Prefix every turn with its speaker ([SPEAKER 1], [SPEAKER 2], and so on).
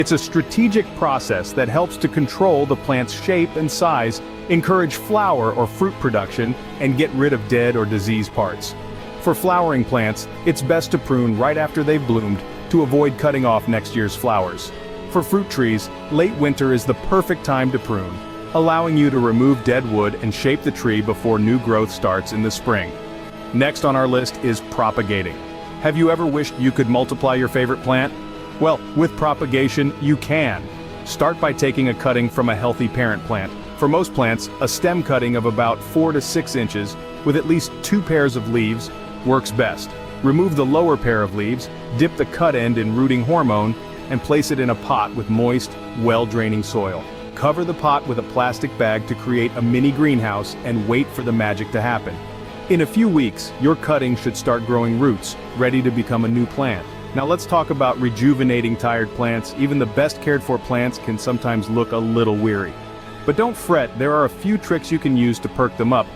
[SPEAKER 1] It's a strategic process that helps to control the plant's shape and size, encourage flower or fruit production, and get rid of dead or diseased parts. For flowering plants, it's best to prune right after they've bloomed to avoid cutting off next year's flowers. For fruit trees, late winter is the perfect time to prune, allowing you to remove dead wood and shape the tree before new growth starts in the spring. Next on our list is propagating. Have you ever wished you could multiply your favorite plant? Well, with propagation, you can. Start by taking a cutting from a healthy parent plant. For most plants, a stem cutting of about 4 to 6 inches, with at least 2 pairs of leaves, works best. Remove the lower pair of leaves, dip the cut end in rooting hormone, and place it in a pot with moist, well-draining soil. Cover the pot with a plastic bag to create a mini greenhouse and wait for the magic to happen. In a few weeks, your cutting should start growing roots, ready to become a new plant. Now let's talk about rejuvenating tired plants. Even the best cared for plants can sometimes look a little weary. But don't fret, there are a few tricks you can use to perk them up,